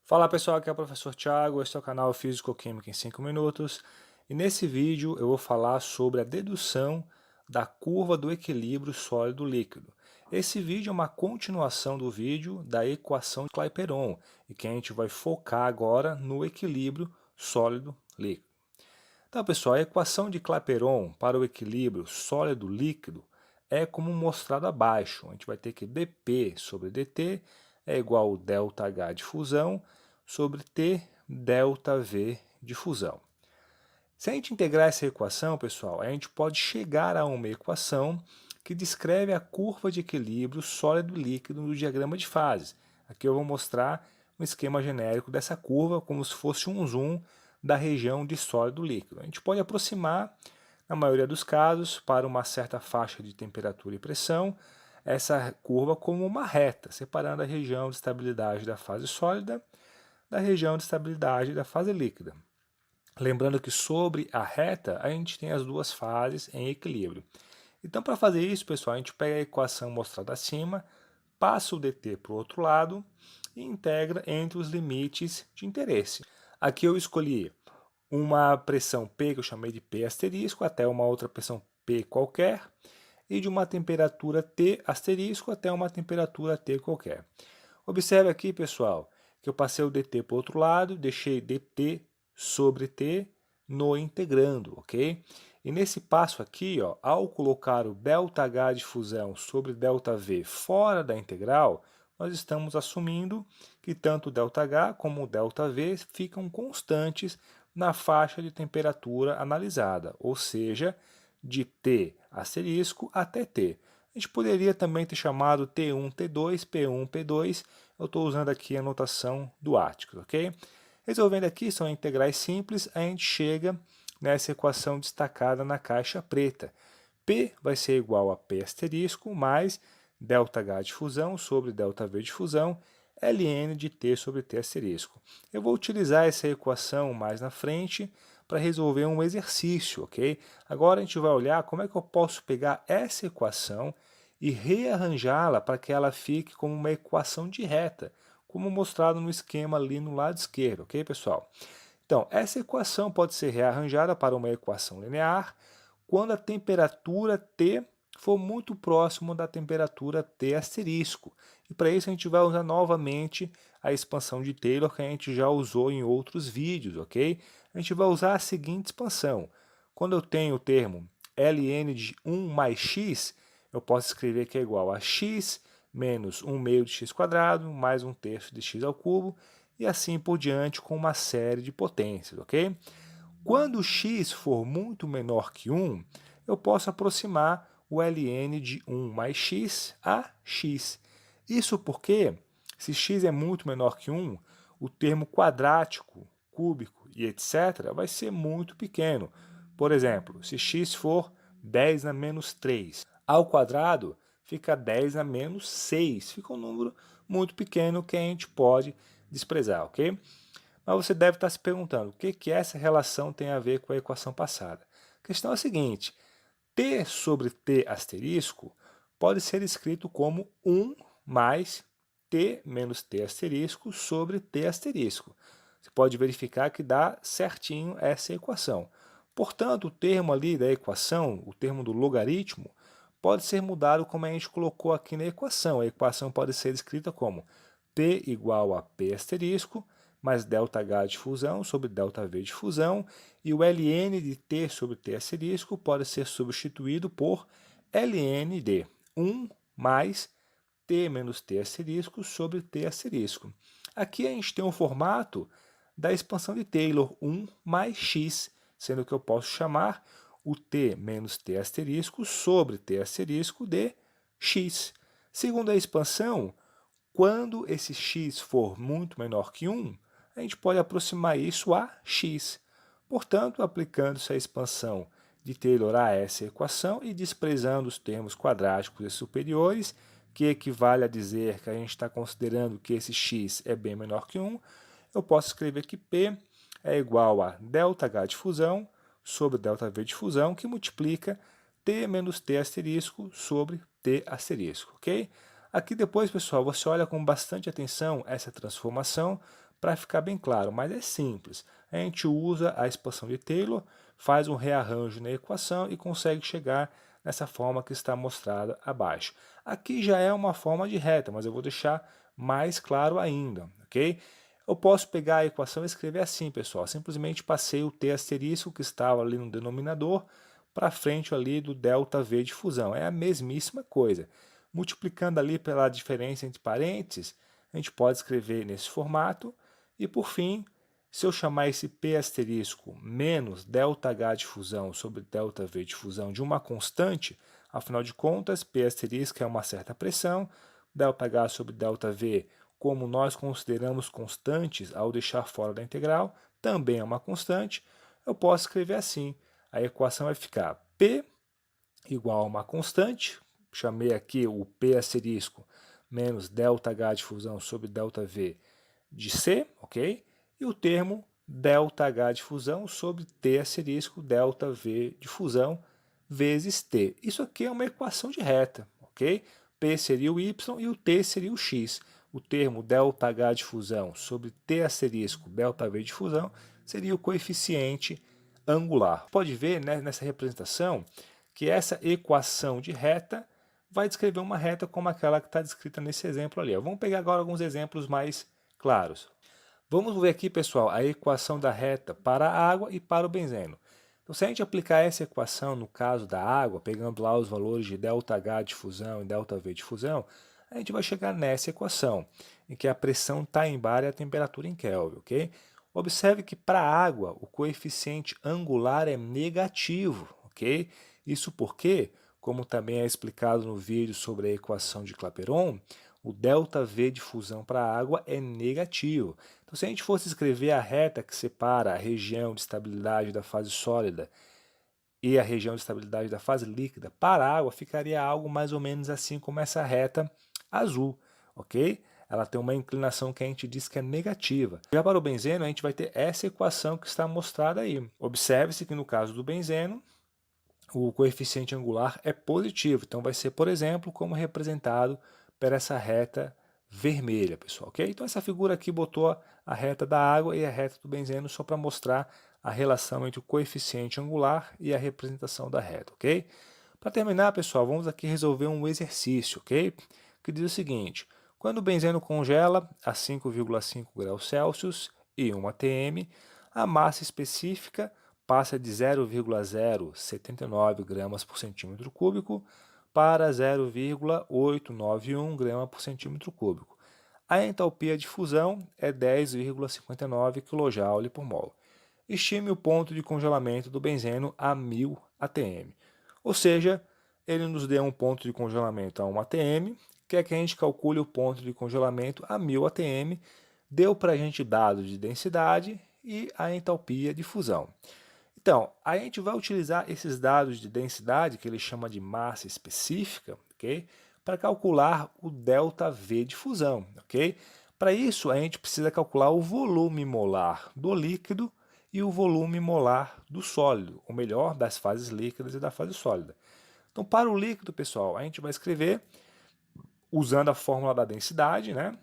Fala pessoal, aqui é o professor Thiago, este é o canal Físico-Química em 5 minutos e nesse vídeo eu vou falar sobre a dedução da curva do equilíbrio sólido-líquido. Esse vídeo é uma continuação do vídeo da equação de Clapeyron e que a gente vai focar agora no equilíbrio sólido-líquido. Então pessoal, a equação de Clapeyron para o equilíbrio sólido-líquido é como mostrado abaixo. A gente vai ter que dP sobre dt é igual a ΔH de fusão sobre T ΔV de fusão. Se a gente integrar essa equação, pessoal, a gente pode chegar a uma equação que descreve a curva de equilíbrio sólido-líquido no diagrama de fases. Aqui eu vou mostrar um esquema genérico dessa curva, como se fosse um zoom da região de sólido-líquido. A gente pode aproximar, na maioria dos casos, para uma certa faixa de temperatura e pressão, essa curva como uma reta, separando a região de estabilidade da fase sólida da região de estabilidade da fase líquida. Lembrando que sobre a reta a gente tem as duas fases em equilíbrio. Então, para fazer isso, pessoal, a gente pega a equação mostrada acima, passa o dt para o outro lado e integra entre os limites de interesse. Aqui eu escolhi uma pressão P, que eu chamei de P asterisco, até uma outra pressão P qualquer, e de uma temperatura T asterisco até uma temperatura T qualquer. Observe aqui, pessoal, que eu passei o dt para o outro lado, deixei dt sobre t no integrando, ok? E nesse passo aqui, ó, ao colocar o ΔH de fusão sobre ΔV fora da integral, nós estamos assumindo que tanto ΔH como o ΔV ficam constantes na faixa de temperatura analisada, ou seja, de T asterisco até T. A gente poderia também ter chamado T1, T2, P1, P2. Eu estou usando aqui a notação do Áticos, ok? Resolvendo aqui, são integrais simples, a gente chega nessa equação destacada na caixa preta. P vai ser igual a P asterisco mais ΔH de fusão sobre ΔV de fusão, ln de T sobre T asterisco. Eu vou utilizar essa equação mais na frente para resolver um exercício, ok? Agora a gente vai olhar como é que eu posso pegar essa equação e rearranjá-la para que ela fique como uma equação de reta, como mostrado no esquema ali no lado esquerdo, ok, pessoal? Então, essa equação pode ser rearranjada para uma equação linear quando a temperatura T for muito próximo da temperatura T asterisco. E para isso a gente vai usar novamente a expansão de Taylor que a gente já usou em outros vídeos, ok? A gente vai usar a seguinte expansão. Quando eu tenho o termo ln de 1 mais x, eu posso escrever que é igual a x menos 1 meio de x quadrado mais 1 terço de x ao cubo e assim por diante com uma série de potências, ok? Quando x for muito menor que 1, eu posso aproximar o ln de 1 mais x a x. Isso porque, se x é muito menor que 1, o termo quadrático, cúbico e etc. vai ser muito pequeno. Por exemplo, se x for 10 na menos 3 ao quadrado, fica 10 a menos 6. Fica um número muito pequeno que a gente pode desprezar, ok? Mas você deve estar se perguntando, o que essa relação tem a ver com a equação passada? A questão é a seguinte, t sobre t asterisco pode ser escrito como 1 mais t menos t asterisco sobre t asterisco. Você pode verificar que dá certinho essa equação. Portanto, o termo ali da equação, o termo do logaritmo, pode ser mudado como a gente colocou aqui na equação. A equação pode ser escrita como P igual a P asterisco mais ΔH de fusão sobre ΔV de fusão, e o ln de T sobre T asterisco pode ser substituído por ln de 1 mais T menos T asterisco sobre T asterisco. Aqui a gente tem o formato da expansão de Taylor, 1 mais x, sendo que eu posso chamar o T menos T asterisco sobre T asterisco de x. Segundo a expansão, quando esse x for muito menor que 1, a gente pode aproximar isso a x. Portanto, aplicando-se a expansão de Taylor a essa equação e desprezando os termos quadráticos e superiores, que equivale a dizer que a gente está considerando que esse x é bem menor que 1, eu posso escrever que P é igual a ΔH de fusão sobre ΔV de fusão, que multiplica T menos T asterisco sobre T asterisco, ok? Aqui depois, pessoal, você olha com bastante atenção essa transformação para ficar bem claro, mas é simples. A gente usa a expansão de Taylor, faz um rearranjo na equação e consegue chegar nessa forma que está mostrada abaixo. Aqui já é uma forma de reta, mas eu vou deixar mais claro ainda, ok? Eu posso pegar a equação e escrever assim, pessoal. Simplesmente passei o t asterisco que estava ali no denominador para frente ali do ΔV de fusão. É a mesmíssima coisa. Multiplicando ali pela diferença entre parênteses, a gente pode escrever nesse formato. E por fim, se eu chamar esse P asterisco menos ΔH de fusão sobre ΔV de fusão de uma constante, afinal de contas, P asterisco é uma certa pressão, ΔH sobre ΔV, como nós consideramos constantes ao deixar fora da integral, também é uma constante, eu posso escrever assim. A equação vai ficar P igual a uma constante, chamei aqui o P asterisco menos ΔH de fusão sobre ΔV de C, ok? E o termo ΔH de fusão sobre T asterisco ΔV de fusão vezes T. Isso aqui é uma equação de reta, ok? P seria o Y e o T seria o X. O termo ΔH de fusão sobre T asterisco ΔV de fusão seria o coeficiente angular. Pode ver, né, nessa representação que essa equação de reta vai descrever uma reta como aquela que está descrita nesse exemplo ali. Vamos pegar agora alguns exemplos mais claros. Vamos ver aqui, pessoal, a equação da reta para a água e para o benzeno. Então, se a gente aplicar essa equação no caso da água, pegando lá os valores de ΔH de fusão e ΔV de fusão, a gente vai chegar nessa equação, em que a pressão está em bar e a temperatura em Kelvin, ok? Observe que para a água o coeficiente angular é negativo, ok? Isso porque, como também é explicado no vídeo sobre a equação de Clapeyron, o ΔV de fusão para a água é negativo. Então, se a gente fosse escrever a reta que separa a região de estabilidade da fase sólida e a região de estabilidade da fase líquida para a água, ficaria algo mais ou menos assim como essa reta azul, ok? Ela tem uma inclinação que a gente diz que é negativa. Já para o benzeno, a gente vai ter essa equação que está mostrada aí. Observe-se que no caso do benzeno, o coeficiente angular é positivo. Então, vai ser, por exemplo, como representado por essa reta vermelha, pessoal, ok? Então, essa figura aqui botou a reta da água e a reta do benzeno só para mostrar a relação entre o coeficiente angular e a representação da reta, ok? Para terminar, pessoal, vamos aqui resolver um exercício, ok? Que diz o seguinte: quando o benzeno congela a 5,5 graus Celsius e 1 atm, a massa específica passa de 0,079 gramas por centímetro cúbico para 0,891 grama por centímetro cúbico. A entalpia de fusão é 10,59 kJ por mol. Estime o ponto de congelamento do benzeno a 1000 atm. Ou seja, ele nos deu um ponto de congelamento a 1 atm, quer que a gente calcule o ponto de congelamento a 1000 atm, deu para a gente dados de densidade e a entalpia de fusão. Então, a gente vai utilizar esses dados de densidade, que ele chama de massa específica, ok? Para calcular o ΔV de fusão, ok? Para isso, a gente precisa calcular o volume molar do líquido e o volume molar do sólido, ou melhor, das fases líquidas e da fase sólida. Então, para o líquido, pessoal, a gente vai escrever usando a fórmula da densidade, né?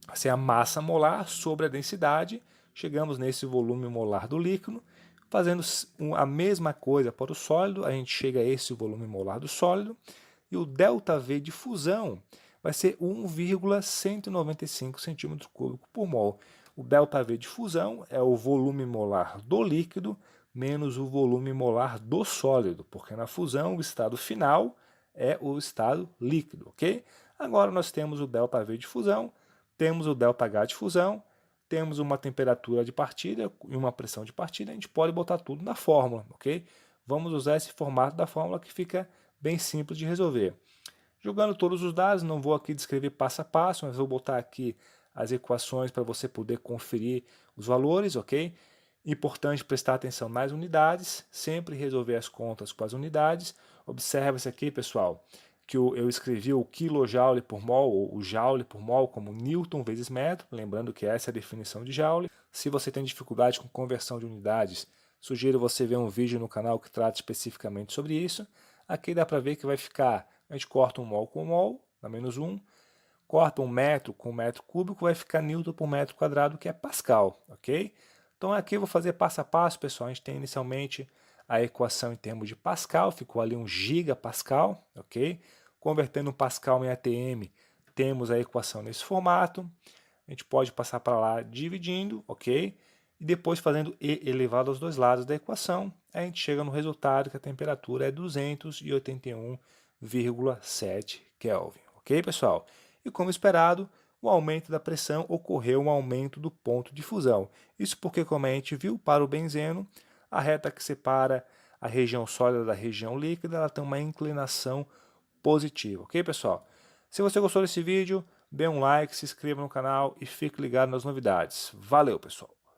Assim, a massa molar sobre a densidade, chegamos nesse volume molar do líquido. Fazendo a mesma coisa para o sólido, a gente chega a esse volume molar do sólido, e o ΔV de fusão vai ser 1,195 cm3 por mol. O ΔV de fusão é o volume molar do líquido menos o volume molar do sólido, porque na fusão o estado final é o estado líquido, ok? Agora nós temos o ΔV de fusão, temos o ΔH de fusão, temos uma temperatura de partida e uma pressão de partida, a gente pode botar tudo na fórmula, ok? Vamos usar esse formato da fórmula que fica bem simples de resolver. Jogando todos os dados, não vou aqui descrever passo a passo, mas vou botar aqui as equações para você poder conferir os valores, ok? Importante prestar atenção nas unidades, sempre resolver as contas com as unidades. Observe-se aqui, pessoal, que eu escrevi o kJ por mol, ou o joule por mol, como Newton vezes metro, lembrando que essa é a definição de joule. Se você tem dificuldade com conversão de unidades, sugiro você ver um vídeo no canal que trata especificamente sobre isso. Aqui dá para ver que vai ficar, a gente corta um mol com mol, dá -1, corta 1 metro com metro cúbico, vai ficar Newton por metro quadrado, que é Pascal, ok? Então aqui eu vou fazer passo a passo, pessoal. A gente tem inicialmente a equação em termos de Pascal, ficou ali 1 gigapascal, ok? Convertendo o Pascal em ATM, temos a equação nesse formato. A gente pode passar para lá dividindo, ok? E depois fazendo E elevado aos dois lados da equação, a gente chega no resultado que a temperatura é 281,7 Kelvin, ok, pessoal? E como esperado, o aumento da pressão ocorreu um aumento do ponto de fusão. Isso porque, como a gente viu, para o benzeno, a reta que separa a região sólida da região líquida, ela tem uma inclinação positiva, ok, pessoal? Se você gostou desse vídeo, dê um like, se inscreva no canal e fique ligado nas novidades. Valeu, pessoal!